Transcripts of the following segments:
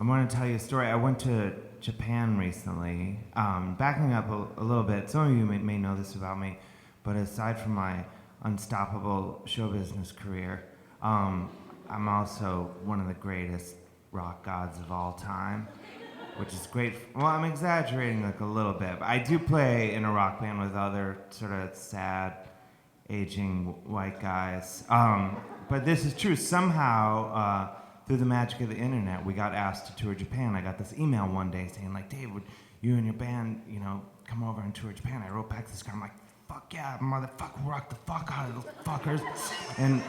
I want to tell you a story. I went to Japan recently. Backing up a little bit, some of you may know this about me, but aside from my unstoppable show business career, I'm also one of the greatest rock gods of all time, which is great. Well, I'm exaggerating like a little bit, but I do play in a rock band with other sort of sad, aging white guys. But this is true. Somehow, through the magic of the internet, we got asked to tour Japan. I got this email one day saying, like, Dave, would you and your band, come over and tour Japan? I wrote back this guy. I'm like, fuck yeah, motherfucker, rock the fuck out of those fuckers. And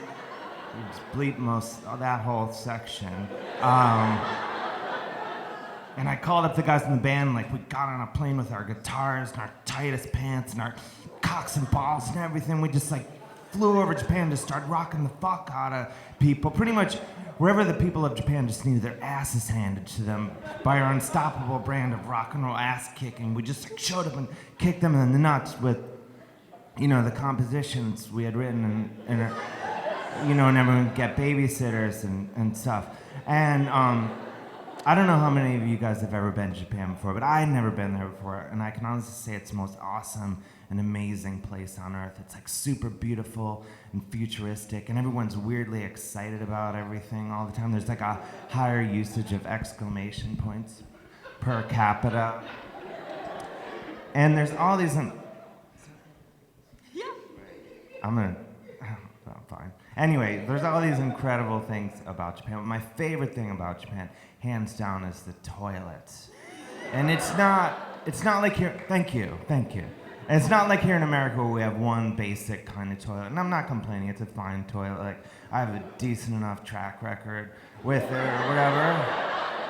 we just bleep that whole section. And I called up the guys in the band, like, we got on a plane with our guitars and our tightest pants and our cocks and balls and everything. We just, like, flew over Japan to start rocking the fuck out of people. Pretty much wherever the people of Japan just needed their asses handed to them by our unstoppable brand of rock and roll ass kicking. We just, like, showed up and kicked them in the nuts with, the compositions we had written and everyone would get babysitters and stuff. And, I don't know how many of you guys have ever been to Japan before, but I had never been there before, and I can honestly say it's the most awesome and amazing place on earth. It's like super beautiful and futuristic, and everyone's weirdly excited about everything all the time. There's like a higher usage of exclamation points per capita. And there's all these... I'm fine. Anyway, there's all these incredible things about Japan. But my favorite thing about Japan, hands down, is the toilets. And it's not like here. Thank you. And it's not like here in America where we have one basic kind of toilet. And I'm not complaining. It's a fine toilet. Like, I have a decent enough track record with it or whatever.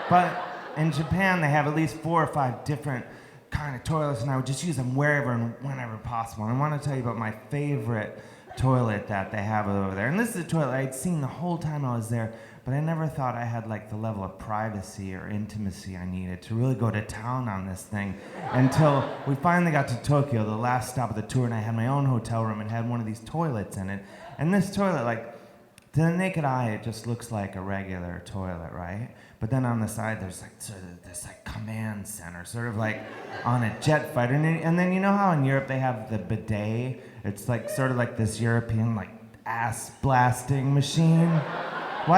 But in Japan, they have at least 4 or 5 different kind of toilets, and I would just use them wherever and whenever possible. And I want to tell you about my favorite toilet that they have over there. And this is a toilet I'd seen the whole time I was there, but I never thought I had like the level of privacy or intimacy I needed to really go to town on this thing until we finally got to Tokyo, the last stop of the tour, and I had my own hotel room and had one of these toilets in it. And this toilet, like, to the naked eye, it just looks like a regular toilet, right? But then on the side, there's like sort of this like command center, sort of like on a jet fighter. And then you know how in Europe they have the bidet? It's like sort of like this European like ass blasting machine. Well,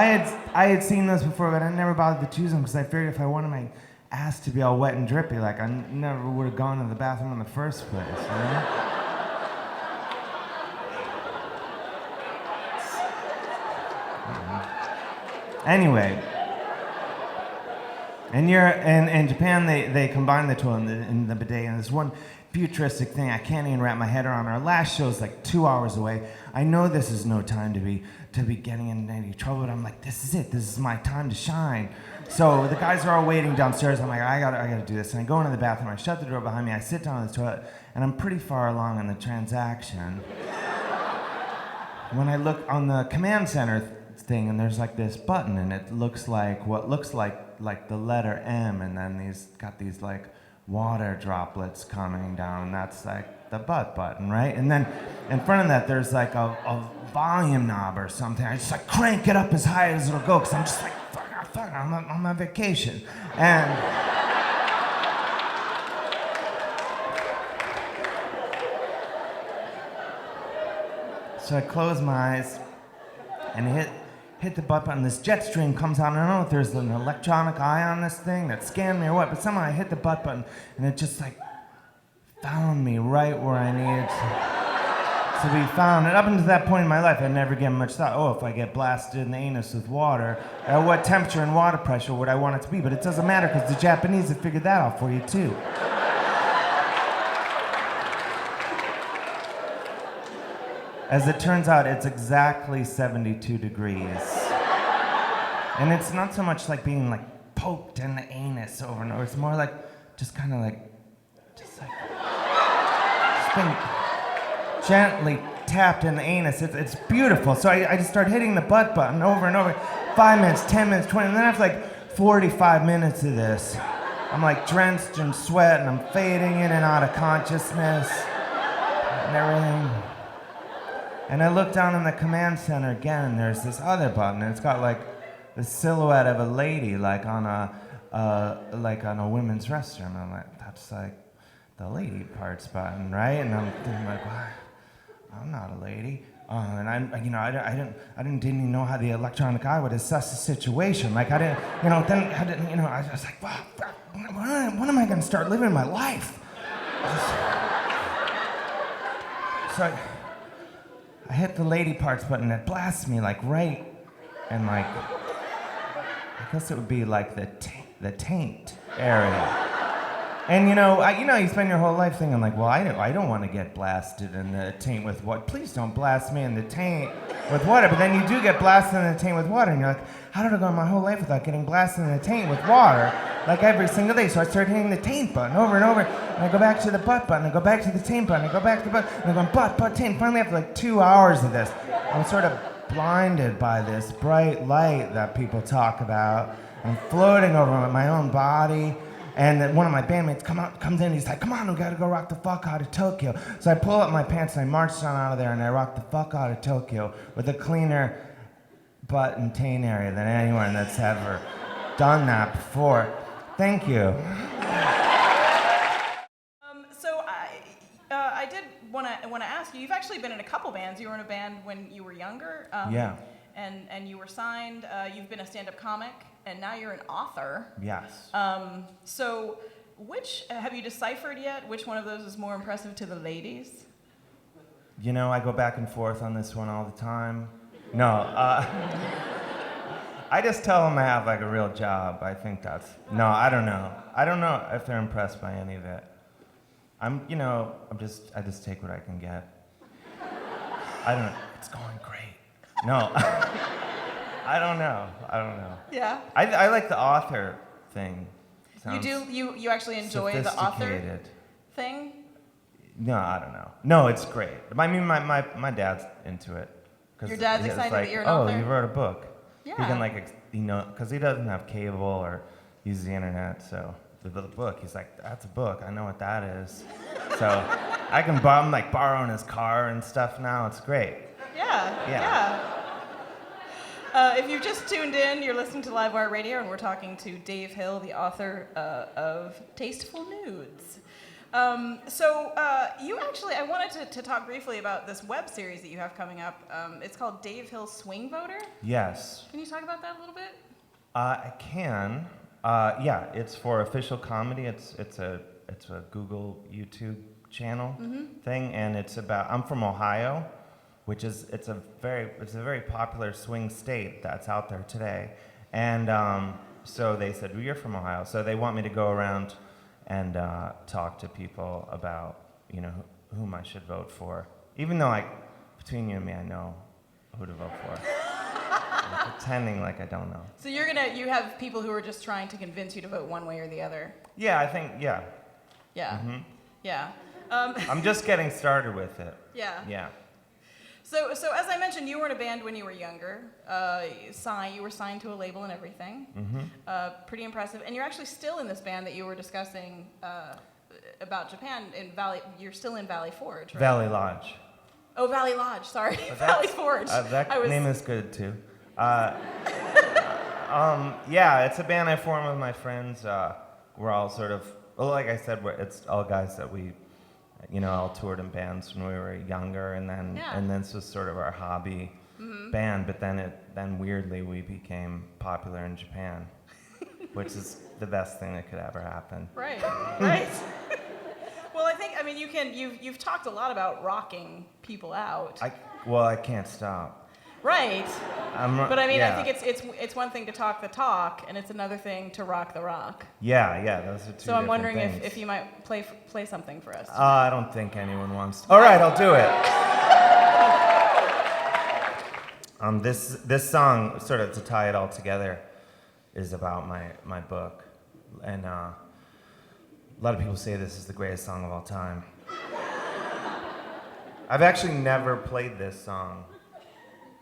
I had seen those before, but I never bothered to choose them because I figured if I wanted my ass to be all wet and drippy, like I never would have gone to the bathroom in the first place, right? Anyway, in Japan, they combine the toilet and the bidet, and this one futuristic thing I can't even wrap my head around. Our last show is like 2 hours away. I know this is no time to be getting into any trouble, but I'm like, this is it. This is my time to shine. So the guys are all waiting downstairs. I'm like, I gotta do this. And I go into the bathroom. I shut the door behind me. I sit down on the toilet, and I'm pretty far along in the transaction. When I look on the command center thing, and there's like this button, and it looks like what looks like the letter M, and then these like water droplets coming down, and that's like the butt button, right? And then in front of that there's like a volume knob or something. I just like crank it up as high as it'll go, because I'm just like, fuck, I'm on my vacation. And so I close my eyes and hit the butt button. This jet stream comes on. I don't know if there's an electronic eye on this thing that scanned me or what, but somehow I hit the butt button and it just like found me right where I needed to be found. And up until that point in my life, I'd never given much thought, if I get blasted in the anus with water, at what temperature and water pressure would I want it to be? But it doesn't matter, because the Japanese have figured that out for you too. As it turns out, it's exactly 72 degrees. And it's not so much like being like poked in the anus over and over. It's more like just kind of like, just being gently tapped in the anus. It's beautiful. So I just start hitting the butt button over and over. 5 minutes, 10 minutes, 20, and then after like 45 minutes of this, I'm like drenched in sweat and I'm fading in and out of consciousness and everything. And I look down in the command center again, and there's this other button, and it's got like the silhouette of a lady, like on like on a women's restroom. I'm like, that's like the lady parts button, right? And I'm thinking like, well, I'm not a lady. And I didn't even know how the electronic eye would assess the situation. Like I was like, wow, when am I gonna start living my life? So I hit the lady parts button. It blasts me like right, and like I guess it would be like the taint area. And you spend your whole life thinking like, well, I don't want to get blasted in the taint with what? Please don't blast me in the taint with water. But then you do get blasted in the taint with water, and you're like, how did I go my whole life without getting blasted in the taint with water? Like every single day. So I start hitting the taint button over and over, and I go back to the butt button, I go back to the taint button, I go back to the butt, and I'm going butt, taint. Finally, after like 2 hours of this, I'm sort of blinded by this bright light that people talk about. I'm floating over my own body. And then one of my bandmates comes in, he's like, come on, we gotta go rock the fuck out of Tokyo. So I pull up my pants and I march on out of there and I rock the fuck out of Tokyo with a cleaner butt and taint area than anyone that's ever done that before. Thank you. So I did want to ask you, you've actually been in a couple bands. You were in a band when you were younger. Yeah. And you were signed. You've been a stand-up comic. And now you're an author. Yes. So have you deciphered yet which one of those is more impressive to the ladies? I go back and forth on this one all the time. No, I just tell them I have like a real job. I think I don't know. I don't know if they're impressed by any of it. I just take what I can get. I don't know. It's going great. No. I don't know. Yeah. I like the author thing. Sounds you actually enjoy the author thing? No, I don't know. No, it's great. I mean, my dad's into it. Your dad's excited that you're an author? Oh, you wrote a book. Yeah. He can because he doesn't have cable or use the internet, so the book, he's like, that's a book. I know what that is. So I can borrowing his car and stuff now. It's great. Yeah. If you've just tuned in, you're listening to Livewire Radio, and we're talking to Dave Hill, the author of Tasteful Nudes. You actually, I wanted to talk briefly about this web series that you have coming up. It's called Dave Hill Swing Voter. Yes. Can you talk about that a little bit? I can. Yeah, it's for Official Comedy. It's a Google YouTube channel thing, and it's about. I'm from Ohio, which is it's a very popular swing state that's out there today, and so they said, well, you're from Ohio, so they want me to go around and talk to people about whom I should vote for, even though between you and me I know who to vote for. I'm pretending like I don't know. So you have people who are just trying to convince you to vote one way or the other. Yeah, I think yeah. Yeah. Mm-hmm. Yeah. I'm just getting started with it. Yeah. Yeah. So as I mentioned, you were in a band when you were younger. You were signed to a label and everything. Mm-hmm. Pretty impressive. And you're actually still in this band that you were discussing about Japan in Valley. You're still in Valley Forge, right? Valley Lodge. Oh, Valley Lodge. Sorry, Valley Forge. Name is good too. Yeah, it's a band I formed with my friends. We're all sort of, like I said, it's all guys that we. All toured in bands when we were younger, and then this was sort of our hobby band. But then weirdly we became popular in Japan, which is the best thing that could ever happen. Right. Well, you've talked a lot about rocking people out. I can't stop. Right. But I think it's one thing to talk the talk, and it's another thing to rock the rock. Yeah, those are two. So I'm wondering things. if you might play something for us. I don't think anyone wants to. All right, I'll do it. This song, sort of to tie it all together, is about my book, and a lot of people say this is the greatest song of all time. I've actually never played this song.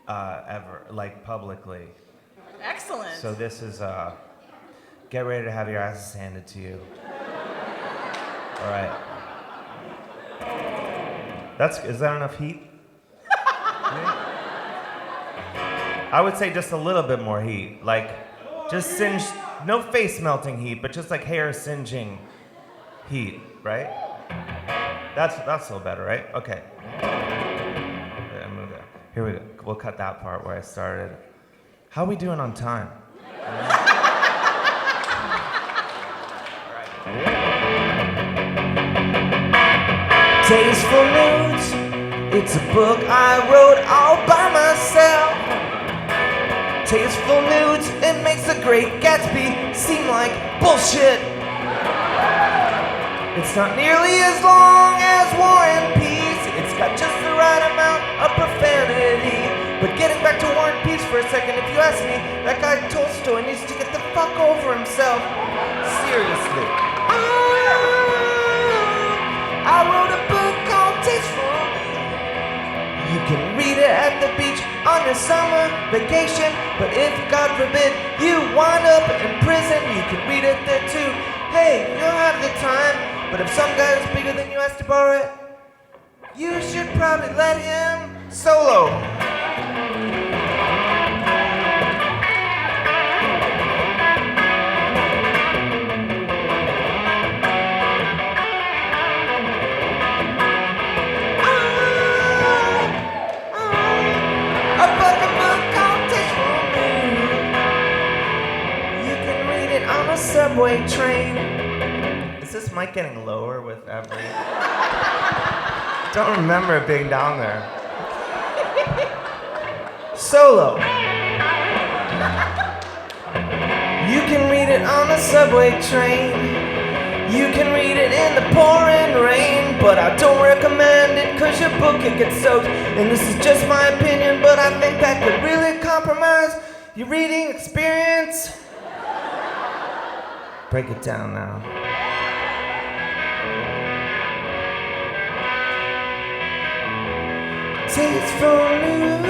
Ever, publicly. Excellent. So this is, get ready to have your asses handed to you. All right. Is that enough heat? I would say just a little bit more heat, Just singe, no face melting heat, but just like hair singeing heat, right? That's a little better, right? Okay. Here we go. We'll cut that part where I started. How are we doing on time? Tasteful Nudes, it's a book I wrote all by myself. Tasteful Nudes, it makes a great Gatsby seem like bullshit. It's not nearly as long as War and Peace, it's got just the right amount of profanity. But getting back to War and Peace for a second, if you ask me, that guy Tolstoy needs to get the fuck over himself. Seriously. I wrote a book called Tasteful. You can read it at the beach on your summer vacation. But if, God forbid, you wind up in prison, you can read it there too. Hey, you'll have the time. But if some guy is bigger than you has to borrow it, you should probably let him solo. Subway train. Is this mic getting lower with every? Don't remember it being down there. Solo. You can read it on a subway train. You can read it in the pouring rain. But I don't recommend it cause your book it gets soaked. And this is just my opinion, but I think that could really compromise your reading experience. Break it down now. Tasteful Nude,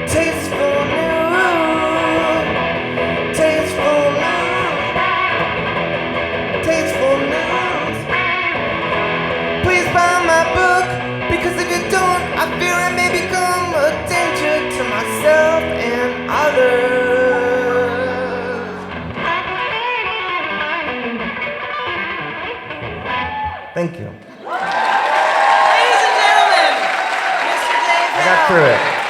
Tasteful Nude, Tasteful Nude, Tasteful Nude. Please buy my book, because if you don't, I fear I may become a danger to myself and others. Thank you. Ladies and gentlemen, Mr. Dave Hill. I got through it.